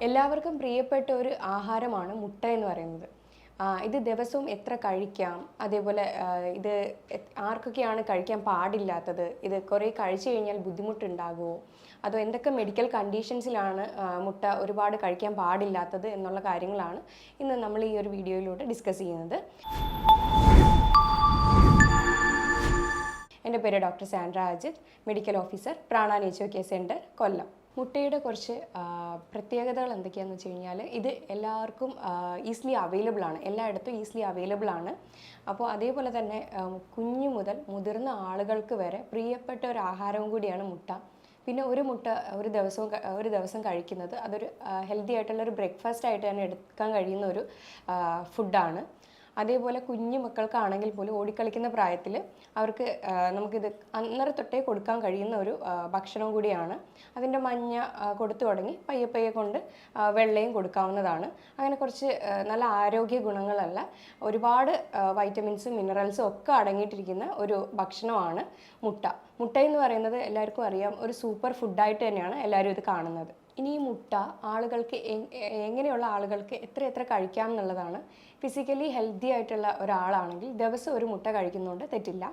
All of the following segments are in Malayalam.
എല്ലാവർക്കും പ്രിയപ്പെട്ട ഒരു ആഹാരമാണ് മുട്ട എന്ന് പറയുന്നത്. ഇത് ദിവസവും എത്ര കഴിക്കാം, അതേപോലെ ഇത് ആർക്കൊക്കെയാണ് കഴിക്കാൻ പാടില്ലാത്തത്, ഇത് കുറേ കഴിച്ചു കഴിഞ്ഞാൽ ബുദ്ധിമുട്ടുണ്ടാകുമോ, അതോ എന്തൊക്കെ മെഡിക്കൽ കണ്ടീഷൻസിലാണ് മുട്ട ഒരുപാട് കഴിക്കാൻ പാടില്ലാത്തത് എന്നുള്ള കാര്യങ്ങളാണ് ഇന്ന് നമ്മൾ ഈ ഒരു വീഡിയോയിലൂടെ ഡിസ്കസ് ചെയ്യുന്നത്. എൻ്റെ പേര് doctor Sandra Ajith, medical officer Prana nature care centre, Kollam. മുട്ടയുടെ കുറച്ച് പ്രത്യേകതകൾ എന്തൊക്കെയാണെന്ന് വെച്ച് കഴിഞ്ഞാൽ ഇത് എല്ലാവർക്കും ഈസിലി അവൈലബിൾ ആണ്, എല്ലായിടത്തും ഈസിലി അവൈലബിൾ ആണ്. അപ്പോൾ അതേപോലെ തന്നെ കുഞ്ഞു മുതൽ മുതിർന്ന ആളുകൾക്ക് വരെ പ്രിയപ്പെട്ട ഒരു ആഹാരവും കൂടിയാണ് മുട്ട. പിന്നെ ഒരു മുട്ട ഒരു ദിവസം കഴിക്കുന്നത് അതൊരു ഹെൽത്തി ആയിട്ടുള്ളൊരു ബ്രേക്ക്ഫാസ്റ്റ് ആയിട്ട് തന്നെ എടുക്കാൻ കഴിയുന്ന ഒരു ഫുഡാണ്. അതേപോലെ കുഞ്ഞു മക്കൾക്കാണെങ്കിൽ പോലും ഓടിക്കളിക്കുന്ന പ്രായത്തിൽ അവർക്ക് നമുക്കിത് അന്നേരം തൊട്ടേ കൊടുക്കാൻ കഴിയുന്ന ഒരു ഭക്ഷണം കൂടിയാണ്. അതിൻ്റെ മഞ്ഞ കൊടുത്തു തുടങ്ങി പയ്യെ പയ്യെ കൊണ്ട് വെള്ളയും കൊടുക്കാവുന്നതാണ്. അങ്ങനെ കുറച്ച് നല്ല ആരോഗ്യ ഗുണങ്ങളല്ല, ഒരുപാട് വൈറ്റമിൻസും മിനറൽസും ഒക്കെ അടങ്ങിയിട്ടിരിക്കുന്ന ഒരു ഭക്ഷണമാണ് മുട്ട. മുട്ട എന്ന് പറയുന്നത് എല്ലാവർക്കും അറിയാം, ഒരു സൂപ്പർ ഫുഡായിട്ട് തന്നെയാണ് എല്ലാവരും ഇത് കാണുന്നത്. ഇനി ഈ മുട്ട ആളുകൾക്ക് എങ്ങനെയുള്ള ആളുകൾക്ക് എത്ര കഴിക്കാം എന്നുള്ളതാണ്. ഫിസിക്കലി ഹെൽത്തി ആയിട്ടുള്ള ഒരാളാണെങ്കിൽ ദിവസം ഒരു മുട്ട കഴിക്കുന്നതുകൊണ്ട് തെറ്റില്ല.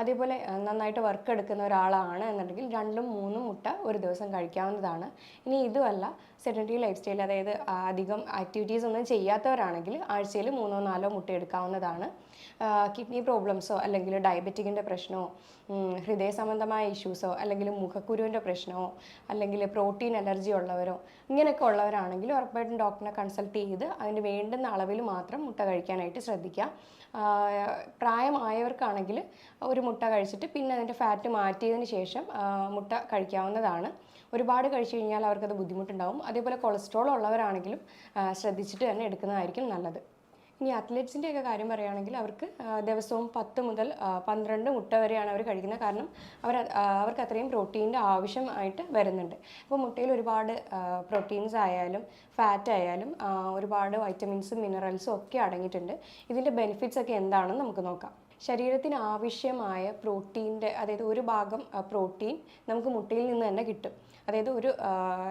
അതേപോലെ നന്നായിട്ട് വർക്ക് എടുക്കുന്ന ഒരാളാണ് എന്നുണ്ടെങ്കിൽ 2-3 മുട്ട ഒരു ദിവസം കഴിക്കാവുന്നതാണ്. ഇനി ഇതുമല്ല, സെഡൻറ്ററി ലൈഫ് സ്റ്റൈൽ, അതായത് അധികം ആക്ടിവിറ്റീസ് ഒന്നും ചെയ്യാത്തവരാണെങ്കിൽ ആഴ്ചയിൽ 3-4 മുട്ട എടുക്കാവുന്നതാണ്. കിഡ്നി പ്രോബ്ലംസോ അല്ലെങ്കിൽ ഡയബറ്റിക്കിൻ്റെ പ്രശ്നമോ ഹൃദയ സംബന്ധമായ ഇഷ്യൂസോ അല്ലെങ്കിൽ മുഖക്കുരുവിൻ്റെ പ്രശ്നമോ അല്ലെങ്കിൽ പ്രോട്ടീൻ അലർജി ഉള്ളവരോ ഇങ്ങനെയൊക്കെ ഉള്ളവരാണെങ്കിൽ ഉറപ്പായിട്ടും ഡോക്ടറിനെ കൺസൾട്ട് ചെയ്ത് അതിന് വേണ്ടുന്ന അളവിൽ മാത്രം മുട്ട കഴിക്കാനായിട്ട് ശ്രദ്ധിക്കുക. പ്രായമായവർക്കാണെങ്കിൽ ഒരു മുട്ട കഴിച്ചിട്ട് പിന്നെ അതിൻ്റെ ഫാറ്റ് മാറ്റിയതിന് ശേഷം മുട്ട കഴിക്കാവുന്നതാണ്. ഒരുപാട് കഴിച്ചു കഴിഞ്ഞാൽ അവർക്കത് ബുദ്ധിമുട്ടുണ്ടാവും. അതേപോലെ കൊളസ്ട്രോൾ ഉള്ളവരാണെങ്കിലും ശ്രദ്ധിച്ചിട്ട് തന്നെ എടുക്കുന്നതായിരിക്കും നല്ലത്. ഇനി അത്ലറ്റ്സിൻ്റെ ഒക്കെ കാര്യം പറയുകയാണെങ്കിൽ അവർക്ക് ദിവസവും 10 മുതൽ 12 മുട്ട വരെയാണ് അവർ കഴിക്കുന്നത്. കാരണം അവർക്ക് അത്രയും പ്രോട്ടീൻ്റെ ആവശ്യമായിട്ട് വരുന്നുണ്ട്. അപ്പോൾ മുട്ടയിൽ ഒരുപാട് പ്രോട്ടീൻസ് ആയാലും ഫാറ്റ് ആയാലും ഒരുപാട് വൈറ്റമിൻസും മിനറൽസും ഒക്കെ അടങ്ങിയിട്ടുണ്ട്. ഇതിൻ്റെ ബെനിഫിറ്റ്സ് ഒക്കെ എന്താണെന്ന് നമുക്ക് നോക്കാം. ശരീരത്തിന് ആവശ്യമായ പ്രോട്ടീൻ്റെ, അതായത് ഒരു ഭാഗം പ്രോട്ടീൻ നമുക്ക് മുട്ടയിൽ നിന്ന് തന്നെ കിട്ടും. അതായത് ഒരു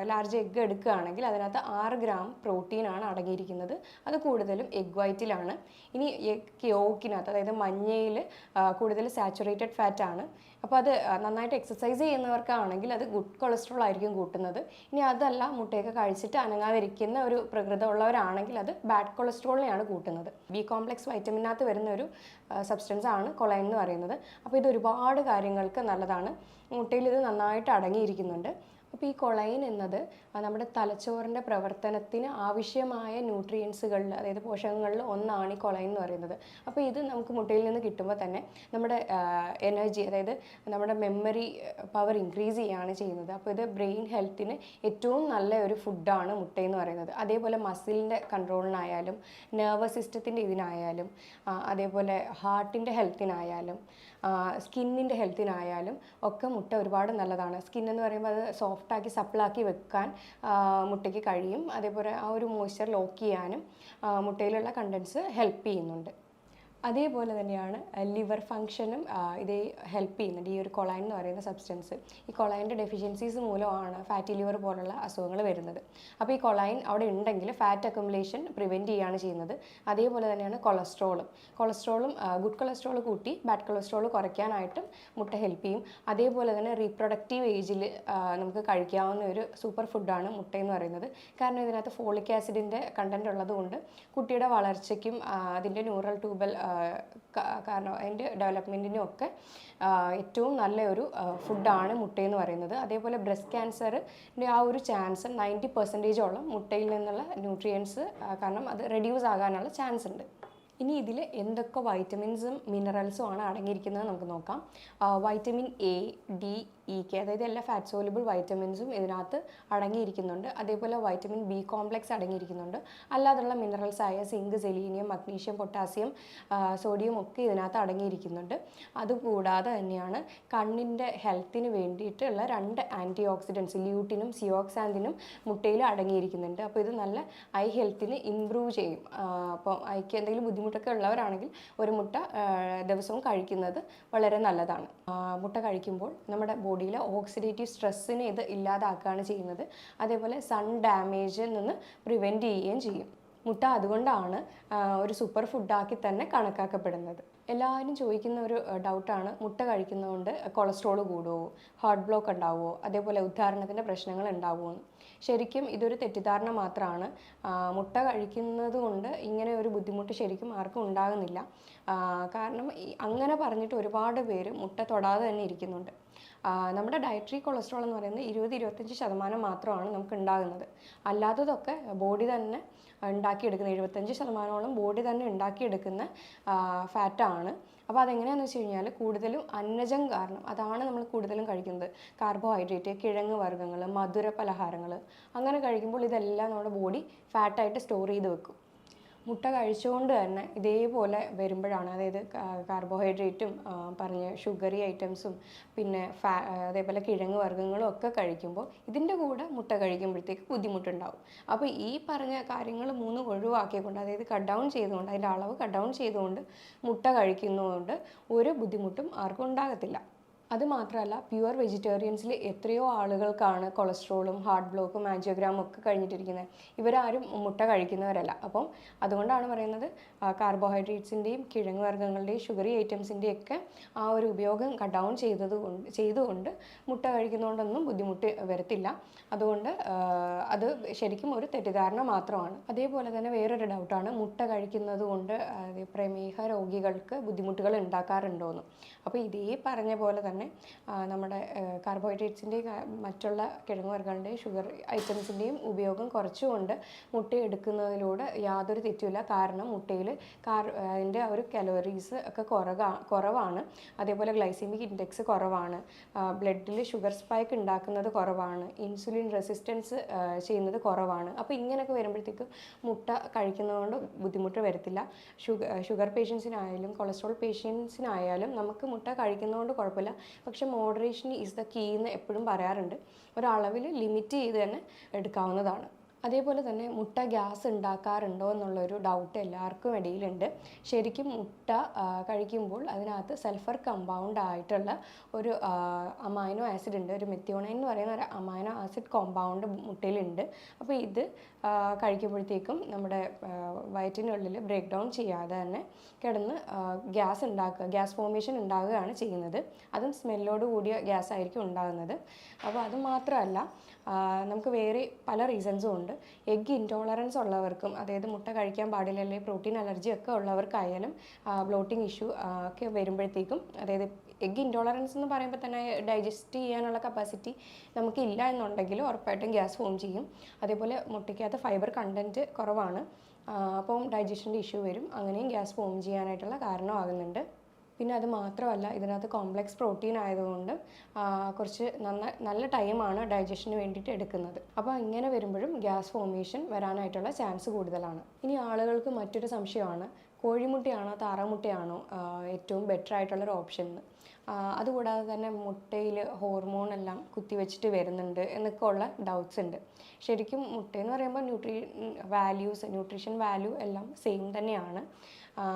ലാർജ് എഗ്ഗ് എടുക്കുകയാണെങ്കിൽ അതിനകത്ത് 6 ഗ്രാം പ്രോട്ടീനാണ് അടങ്ങിയിരിക്കുന്നത്. അത് കൂടുതലും എഗ് വൈറ്റിലാണ്. ഇനി എഗ് യോക്കിനകത്ത്, അതായത് മഞ്ഞയിൽ കൂടുതൽ സാച്ചുറേറ്റഡ് ഫാറ്റാണ്. അപ്പോൾ അത് നന്നായിട്ട് എക്സസൈസ് ചെയ്യുന്നവർക്കാണെങ്കിൽ അത് ഗുഡ് കൊളസ്ട്രോൾ ആയിരിക്കും കൂട്ടുന്നത്. ഇനി അതല്ല, മുട്ടയൊക്കെ കഴിച്ചിട്ട് അനങ്ങാതിരിക്കുന്ന ഒരു പ്രകൃതം ഉള്ളവരാണെങ്കിൽ അത് ബാഡ് കൊളസ്ട്രോളിനെയാണ് കൂട്ടുന്നത്. ബി കോംപ്ലക്സ് വൈറ്റമിനകത്ത് വരുന്ന ഒരു സബ്സ്റ്റൻസ് ആണ് കൊളൈൻ എന്ന് പറയുന്നത്. അപ്പോൾ ഇത് ഒരുപാട് കാര്യങ്ങൾക്ക് നല്ലതാണ്. മുട്ടയിൽ ഇത് നന്നായിട്ട് അടങ്ങിയിരിക്കുന്നുണ്ട്. അപ്പോൾ ഈ കൊളൈൻ എന്നത് നമ്മുടെ തലച്ചോറിൻ്റെ പ്രവർത്തനത്തിന് ആവശ്യമായ ന്യൂട്രിയൻസുകളിൽ, അതായത് പോഷകങ്ങളിൽ ഒന്നാണ് ഈ കൊളൈൻ എന്ന് പറയുന്നത്. അപ്പോൾ ഇത് നമുക്ക് മുട്ടയിൽ നിന്ന് കിട്ടുമ്പോൾ തന്നെ നമ്മുടെ എനർജി, അതായത് നമ്മുടെ മെമ്മറി പവർ ഇൻക്രീസ് ചെയ്യുകയാണ് ചെയ്യുന്നത്. അപ്പോൾ ഇത് ബ്രെയിൻ ഹെൽത്തിന് ഏറ്റവും നല്ല ഒരു ഫുഡാണ് മുട്ടയെന്ന് പറയുന്നത്. അതേപോലെ മസിലിൻ്റെ കൺട്രോളിനായാലും നെർവസ് സിസ്റ്റത്തിൻ്റെ ഇതിനായാലും അതേപോലെ ഹാർട്ടിൻ്റെ ഹെൽത്തിനായാലും സ്കിന്നിൻ്റെ ഹെൽത്തിനായാലും ഒക്കെ മുട്ട ഒരുപാട് നല്ലതാണ്. സ്കിൻ എന്ന് പറയുമ്പോൾ അത് സോഫ്റ്റാക്കി സപ്പിളാക്കി വെക്കാൻ മുട്ടയ്ക്ക് കഴിയും. അതേപോലെ ആ ഒരു മോയ്സ്ചർ ലോക്ക് ചെയ്യാനും മുട്ടയിലുള്ള കണ്ടൻസ് ഹെൽപ്പ് ചെയ്യുന്നുണ്ട്. അതേപോലെ തന്നെയാണ് ലിവർ ഫങ്ഷനും ഇത് ഹെൽപ്പ് ചെയ്യുന്നുണ്ട്, ഈ ഒരു കൊളൈൻ എന്ന് പറയുന്ന സബ്സ്റ്റൻസ്. ഈ കൊളൈൻ്റെ ഡെഫിഷ്യൻസീസ് മൂലമാണ് ഫാറ്റി ലിവർ പോലുള്ള അസുഖങ്ങൾ വരുന്നത്. അപ്പോൾ ഈ കൊളൈൻ അവിടെ ഉണ്ടെങ്കിൽ ഫാറ്റ് അക്യുമുലേഷൻ പ്രിവെൻറ്റ് ചെയ്യുകയാണ് ചെയ്യുന്നത്. അതേപോലെ തന്നെയാണ് കൊളസ്ട്രോളും ഗുഡ് കൊളസ്ട്രോൾ കൂട്ടി ബാഡ് കൊളസ്ട്രോൾ കുറയ്ക്കാനായിട്ടും മുട്ട ഹെൽപ്പ് ചെയ്യും. അതേപോലെ തന്നെ റീപ്രൊഡക്റ്റീവ് ഏജിൽ നമുക്ക് കഴിക്കാവുന്ന ഒരു സൂപ്പർ ഫുഡാണ് മുട്ട എന്ന് പറയുന്നത്. കാരണം ഇതിനകത്ത് ഫോളിക് ആസിഡിൻ്റെ കണ്ടൻറ്റ് ഉള്ളതുകൊണ്ട് കുട്ടിയുടെ വളർച്ചയ്ക്കും അതിൻ്റെ ന്യൂറൽ ട്യൂബൽ കാരണം അതിൻ്റെ ഡെവലപ്മെൻറ്റിനും ഒക്കെ ഏറ്റവും നല്ലൊരു ഫുഡാണ് മുട്ടയെന്ന് പറയുന്നത്. അതേപോലെ ബ്രസ്റ്റ് ക്യാൻസറിൻ്റെ ആ ഒരു ചാൻസ് 90% മുട്ടയിൽ നിന്നുള്ള ന്യൂട്രിയൻസ്, കാരണം അത് റെഡ്യൂസ് ആകാനുള്ള ചാൻസ് ഉണ്ട്. ഇനി ഇതിൽ എന്തൊക്കെ വൈറ്റമിൻസും മിനറൽസും ആണ് അടങ്ങിയിരിക്കുന്നത് നമുക്ക് നോക്കാം. Vitamin A, D, E, K, അതായത് എല്ലാ ഫാറ്റ് സോലുബിൾ വൈറ്റമിൻസും ഇതിനകത്ത് അടങ്ങിയിരിക്കുന്നുണ്ട്. അതേപോലെ വൈറ്റമിൻ ബി കോംപ്ലക്സ് അടങ്ങിയിരിക്കുന്നുണ്ട്. അല്ലാതുള്ള മിനറൽസ് ആയ zinc, selenium, magnesium, potassium, sodium ഒക്കെ ഇതിനകത്ത് അടങ്ങിയിരിക്കുന്നുണ്ട്. അതുകൂടാതെ തന്നെയാണ് കണ്ണിൻ്റെ ഹെൽത്തിന് വേണ്ടിയിട്ടുള്ള 2 ആൻറ്റി ഓക്സിഡൻസ് ല്യൂട്ടിനും സിയോക്സാന്തിനും മുട്ടയിൽ അടങ്ങിയിരിക്കുന്നുണ്ട്. അപ്പോൾ ഇത് നല്ല ഐ ഹെൽത്തിന് ഇംപ്രൂവ് ചെയ്യും. അപ്പോൾ ഐക്ക് എന്തെങ്കിലും ബുദ്ധിമുട്ടൊക്കെ ഉള്ളവരാണെങ്കിൽ ഒരു മുട്ട ദിവസവും കഴിക്കുന്നത് വളരെ നല്ലതാണ്. മുട്ട കഴിക്കുമ്പോൾ നമ്മുടെ ബോഡി ബോഡിയിലെ ഓക്സിഡേറ്റീവ് സ്ട്രെസ്സിനെ ഇത് ഇല്ലാതാക്കുകയാണ് ചെയ്യുന്നത്. അതേപോലെ സൺ ഡാമേജിൽ നിന്ന് പ്രിവെൻറ്റ് ചെയ്യുകയും ചെയ്യും. മുട്ട അതുകൊണ്ടാണ് ഒരു സൂപ്പർ ഫുഡാക്കി തന്നെ കണക്കാക്കപ്പെടുന്നത്. എല്ലാവരും ചോദിക്കുന്ന ഒരു ഡൗട്ടാണ്, മുട്ട കഴിക്കുന്നതുകൊണ്ട് കൊളസ്ട്രോൾ കൂടുമോ, ഹാർട്ട് ബ്ലോക്ക് ഉണ്ടാവുമോ, അതേപോലെ ഉദാഹരണത്തിൻ്റെ പ്രശ്നങ്ങൾ ഉണ്ടാവുമോ എന്ന്. ശരിക്കും ഇതൊരു തെറ്റിദ്ധാരണ മാത്രമാണ്. മുട്ട കഴിക്കുന്നത് കൊണ്ട് ഇങ്ങനെ ഒരു ബുദ്ധിമുട്ട് ശരിക്കും ആർക്കും ഉണ്ടാകുന്നില്ല. കാരണം അങ്ങനെ പറഞ്ഞിട്ട് ഒരുപാട് പേര് മുട്ട തൊടാതെ തന്നെ ഇരിക്കുന്നുണ്ട്. നമ്മുടെ ഡയറ്ററി കൊളസ്ട്രോൾ എന്ന് പറയുന്നത് 20-25% മാത്രമാണ് നമുക്ക് ഉണ്ടാകുന്നത്. അല്ലാത്തതൊക്കെ ബോഡി തന്നെ ഉണ്ടാക്കിയെടുക്കുന്ന 75%ഓളം ബോഡി തന്നെ ഉണ്ടാക്കിയെടുക്കുന്ന ഫാറ്റാണ്. അപ്പോൾ അതെങ്ങനെയാണെന്ന് വെച്ച് കഴിഞ്ഞാൽ കൂടുതലും അന്നജം കാരണം, അതാണ് നമ്മൾ കൂടുതലും കഴിക്കുന്നത്. കാർബോഹൈഡ്രേറ്റ്, കിഴങ്ങ് വർഗ്ഗങ്ങൾ, മധുര പലഹാരങ്ങൾ, അങ്ങനെ കഴിക്കുമ്പോൾ ഇതെല്ലാം നമ്മുടെ ബോഡി ഫാറ്റായിട്ട് സ്റ്റോർ ചെയ്ത് വെക്കും. മുട്ട കഴിച്ചുകൊണ്ട് തന്നെ ഇതേപോലെ വരുമ്പോഴാണ്, അതായത് കാർബോഹൈഡ്രേറ്റും പറഞ്ഞ ഷുഗറി ഐറ്റംസും പിന്നെ അതേപോലെ കിഴങ്ങ് വർഗ്ഗങ്ങളും ഒക്കെ കഴിക്കുമ്പോൾ ഇതിൻ്റെ കൂടെ മുട്ട കഴിക്കുമ്പോഴത്തേക്ക് ബുദ്ധിമുട്ടുണ്ടാവും. അപ്പോൾ ഈ പറഞ്ഞ കാര്യങ്ങൾ 3 ഒഴിവാക്കിക്കൊണ്ട്, അതായത് കട്ട് ഡൗൺ ചെയ്തുകൊണ്ട്, അതിൻ്റെ അളവ് കട്ട് ഡൗൺ ചെയ്തുകൊണ്ട് മുട്ട കഴിക്കുന്നതുകൊണ്ട് ഒരു ബുദ്ധിമുട്ടും ആർക്കും ഉണ്ടാകത്തില്ല. അതുമാത്രമല്ല, പ്യുവർ വെജിറ്റേറിയൻസിൽ എത്രയോ ആളുകൾക്കാണ് കൊളസ്ട്രോളും ഹാർട്ട് ബ്ലോക്കും ആൻജിയോഗ്രാമും ഒക്കെ കഴിഞ്ഞിട്ടിരിക്കുന്നത്. ഇവരാരും മുട്ട കഴിക്കുന്നവരല്ല. അപ്പം അതുകൊണ്ടാണ് പറയുന്നത്, കാർബോഹൈഡ്രേറ്റ്സിൻ്റെയും കിഴങ്ങ് വർഗ്ഗങ്ങളുടെയും ഷുഗറി ഐറ്റംസിൻ്റെയും ഒക്കെ ആ ഒരു ഉപയോഗം കട്ട് ഡൗൺ ചെയ്തുകൊണ്ട് മുട്ട കഴിക്കുന്നതുകൊണ്ടൊന്നും ബുദ്ധിമുട്ട് വരത്തില്ല. അതുകൊണ്ട് അത് ശരിക്കും ഒരു തെറ്റിദ്ധാരണ മാത്രമാണ്. അതേപോലെ തന്നെ വേറൊരു ഡൗട്ടാണ്, മുട്ട കഴിക്കുന്നത് കൊണ്ട് പ്രമേഹ രോഗികൾക്ക് ബുദ്ധിമുട്ടുകൾ ഉണ്ടാക്കാറുണ്ടോയെന്ന്. അപ്പോൾ ഇതേ പറഞ്ഞ പോലെ തന്നെ നമ്മുടെ കാർബോഹൈഡ്രേറ്റ്സിൻ്റെയും മറ്റുള്ള കിഴങ്ങ് വർഗ്ഗങ്ങളുടെയും ഷുഗർ ഐറ്റംസിൻ്റെയും ഉപയോഗം കുറച്ചുകൊണ്ട് മുട്ട എടുക്കുന്നതിലൂടെ യാതൊരു തെറ്റുമില്ല. കാരണം മുട്ടയിൽ അതിൻ്റെ ആ ഒരു കലോറീസ് ഒക്കെ കുറവാണ്. അതേപോലെ ഗ്ലൈസീമിക് ഇൻഡെക്സ് കുറവാണ്, ബ്ലഡിൽ ഷുഗർ സ്പൈക്ക് ഉണ്ടാക്കുന്നത് കുറവാണ്, ഇൻസുലിൻ റെസിസ്റ്റൻസ് ചെയ്യുന്നത് കുറവാണ്. അപ്പോൾ ഇങ്ങനെയൊക്കെ വരുമ്പോഴത്തേക്കും മുട്ട കഴിക്കുന്നതുകൊണ്ട് ബുദ്ധിമുട്ട് വരത്തില്ല. ഷുഗർ പേഷ്യൻസിനായാലും കൊളസ്ട്രോൾ പേഷ്യൻസിനായാലും നമുക്ക് മുട്ട കഴിക്കുന്നതുകൊണ്ട് കുഴപ്പമില്ല. പക്ഷെ മോഡറേഷൻ ഈസ് ദ കീ എന്ന് എപ്പോഴും പറയാറുണ്ട്. ഒരളവിൽ ലിമിറ്റ് ചെയ്ത് തന്നെ എടുക്കാവുന്നതാണ്. അതേപോലെ തന്നെ മുട്ട ഗ്യാസ് ഉണ്ടാക്കാറുണ്ടോ എന്നുള്ളൊരു ഡൗട്ട് എല്ലാവർക്കും ഇടയിലുണ്ട്. ശരിക്കും മുട്ട കഴിക്കുമ്പോൾ അതിനകത്ത് സൾഫർ കമ്പൗണ്ട് ആയിട്ടുള്ള ഒരു അമൈനോ ആസിഡ് ഉണ്ട്, ഒരു മെത്തിയോണൈൻ എന്ന് പറയുന്ന ഒരു അമൈനോ ആസിഡ് കോമ്പൗണ്ട് മുട്ടയിലുണ്ട്. അപ്പോൾ ഇത് കഴിക്കുമ്പോഴത്തേക്കും നമ്മുടെ വയറ്റിനുള്ളിൽ ബ്രേക്ക് ഡൗൺ ചെയ്യാതെ തന്നെ കിടന്ന് ഗ്യാസ് ഫോർമേഷൻ ഉണ്ടാകുകയാണ് ചെയ്യുന്നത്. അതും സ്മെല്ലോട് കൂടിയ ഗ്യാസ് ആയിരിക്കും ഉണ്ടാകുന്നത്. അപ്പോൾ അതുമാത്രമല്ല, നമുക്ക് വേറെ പല റീസൺസും ഉണ്ട്. എഗ് ഇൻടോളറൻസ് ഉള്ളവർക്കും, അതായത് മുട്ട കഴിക്കാൻ പാടില്ല അല്ലെങ്കിൽ പ്രോട്ടീൻ അലർജി ഒക്കെ ഉള്ളവർക്കായാലും ബ്ലോട്ടിംഗ് ഇഷ്യൂ ഒക്കെ വരുമ്പോഴത്തേക്കും, അതായത് എഗ് ഇൻടോളറൻസ് എന്ന് പറയുമ്പോൾ തന്നെ ഡൈജസ്റ്റ് ചെയ്യാനുള്ള കപ്പാസിറ്റി നമുക്കില്ല എന്നുണ്ടെങ്കിൽ ഉറപ്പായിട്ടും ഗ്യാസ് ഫോം ചെയ്യും. അതേപോലെ മുട്ടയ്ക്കകത്ത് ഫൈബർ കണ്ടൻറ്റ് കുറവാണ്, അപ്പം ഡൈജഷൻ്റെ ഇഷ്യൂ വരും, അങ്ങനെയും ഗ്യാസ് ഫോം ചെയ്യാനായിട്ടുള്ള കാരണമാകുന്നുണ്ട്. പിന്നെ അത് മാത്രമല്ല, ഇതിനകത്ത് കോംപ്ലക്സ് പ്രോട്ടീൻ ആയതുകൊണ്ട് കുറച്ച് നല്ല ടൈമാണ് ഡൈജഷന് വേണ്ടിയിട്ട് എടുക്കുന്നത്. അപ്പോൾ ഇങ്ങനെ വരുമ്പോഴും ഗ്യാസ് ഫോർമേഷൻ വരാനായിട്ടുള്ള ചാൻസ് കൂടുതലാണ്. ഇനി ആളുകൾക്ക് മറ്റൊരു സംശയമാണ്, കോഴിമുട്ടയാണോ താറാമുട്ടയാണോ ഏറ്റവും ബെറ്റർ ആയിട്ടുള്ളൊരു ഓപ്ഷൻ എന്ന്. അതുകൂടാതെ തന്നെ മുട്ടയിൽ ഹോർമോൺ എല്ലാം കുത്തിവെച്ചിട്ട് വരുന്നുണ്ട് എന്നൊക്കെ ഉള്ള ഡൗട്ട്സ് ഉണ്ട്. ശരിക്കും മുട്ടയെന്ന് പറയുമ്പോൾ ന്യൂട്രീഷൻ വാല്യൂ എല്ലാം സെയിം തന്നെയാണ്.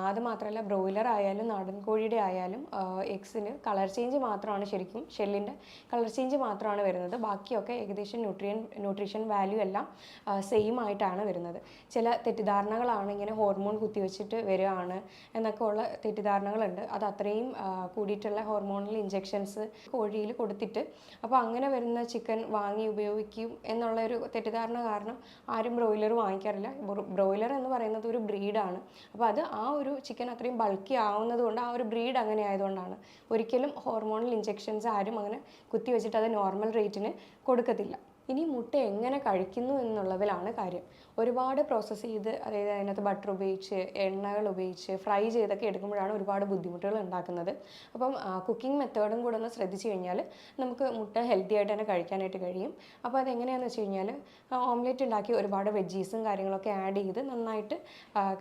അതുമാത്രമല്ല, ബ്രോയിലർ ആയാലും നാടൻ കോഴിയുടെ ആയാലും എഗ്സിന് കളർ ചേഞ്ച് മാത്രമാണ്, ശരിക്കും ഷെല്ലിൻ്റെ കളർ ചേഞ്ച് മാത്രമാണ് വരുന്നത്. ബാക്കിയൊക്കെ ഏകദേശം ന്യൂട്രീഷൻ വാല്യൂ എല്ലാം സെയിം ആയിട്ടാണ് വരുന്നത്. ചില തെറ്റിദ്ധാരണകളാണ്, ഇങ്ങനെ ഹോർമോൺ കുത്തിവെച്ചിട്ട് വരികയാണ് എന്നൊക്കെ ഉള്ള തെറ്റിദ്ധാരണകളുണ്ട്. അത് അത്രയും കൂടിയിട്ടുള്ള ഹോർമോണൽ ഇഞ്ചെക്ഷൻസ് കോഴിയിൽ കൊടുത്തിട്ട് അപ്പോൾ അങ്ങനെ വരുന്ന ചിക്കൻ വാങ്ങി ഉപയോഗിക്കും എന്നുള്ളൊരു തെറ്റിദ്ധാരണ കാരണം ആരും ബ്രോയിലർ വാങ്ങിക്കാറില്ല. ബ്രോയിലർ എന്ന് പറയുന്നത് ഒരു ബ്രീഡാണ്. അപ്പോൾ അത് ആ ഒരു ചിക്കൻ അത്രയും ബൾക്കി ആവുന്നത് കൊണ്ട്, ആ ഒരു ബ്രീഡ് അങ്ങനെ ആയതുകൊണ്ടാണ് ഒരിക്കലും ഹോർമോണൽ ഇഞ്ചെക്ഷൻസ് ആരും അങ്ങനെ കുത്തിവെച്ചിട്ട് അത് നോർമൽ റേറ്റിന് കൊടുക്കത്തില്ല. ഇനി മുട്ട എങ്ങനെ കഴിക്കുന്നു എന്നുള്ളതിലാണ് കാര്യം. ഒരുപാട് പ്രോസസ്സ് ചെയ്ത്, അതായത് അതിനകത്ത് ബട്ടർ ഉപയോഗിച്ച് എണ്ണകൾ ഉപയോഗിച്ച് ഫ്രൈ ചെയ്തൊക്കെ എടുക്കുമ്പോഴാണ് ഒരുപാട് ബുദ്ധിമുട്ടുകൾ ഉണ്ടാക്കുന്നത്. അപ്പം കുക്കിംഗ് മെത്തേഡും കൂടെ ഒന്ന് ശ്രദ്ധിച്ചു കഴിഞ്ഞാൽ നമുക്ക് മുട്ട ഹെൽത്തി ആയിട്ട് തന്നെ കഴിക്കാനായിട്ട് കഴിയും. അപ്പോൾ അതെങ്ങനെയാണെന്ന് വെച്ച് കഴിഞ്ഞാൽ, ഓംലെറ്റ് ഉണ്ടാക്കി ഒരുപാട് വെജീസും കാര്യങ്ങളൊക്കെ ആഡ് ചെയ്ത് നന്നായിട്ട്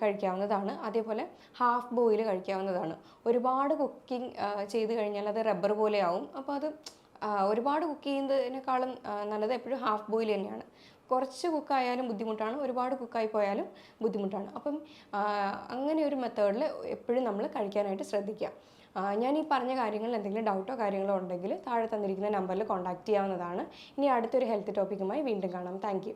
കഴിക്കാവുന്നതാണ്. അതേപോലെ ഹാഫ് ബോയിൽ കഴിക്കാവുന്നതാണ്. ഒരുപാട് കുക്കിംഗ് ചെയ്ത് കഴിഞ്ഞാൽ അത് റബ്ബർ പോലെ ആവും. അപ്പോൾ അത് ഒരുപാട് കുക്ക് ചെയ്യുന്നതിനേക്കാളും നല്ലത് എപ്പോഴും ഹാഫ് ബോയിൽ തന്നെയാണ്. കുറച്ച് കുക്കായാലും ബുദ്ധിമുട്ടാണ്, ഒരുപാട് കുക്കായി പോയാലും ബുദ്ധിമുട്ടാണ്. അപ്പം അങ്ങനെ ഒരു മെത്തേഡിൽ എപ്പോഴും നമ്മൾ കഴിക്കാനായിട്ട് ശ്രദ്ധിക്കുക. ഞാൻ ഈ പറഞ്ഞ കാര്യങ്ങളിൽ എന്തെങ്കിലും ഡൗട്ടോ കാര്യങ്ങളോ ഉണ്ടെങ്കിൽ താഴെ തന്നിരിക്കുന്ന നമ്പറിൽ കോൺടാക്റ്റ് ചെയ്യാവുന്നതാണ്. ഇനി അടുത്തൊരു ഹെൽത്ത് ടോപ്പിക്കുമായി വീണ്ടും കാണാം. താങ്ക്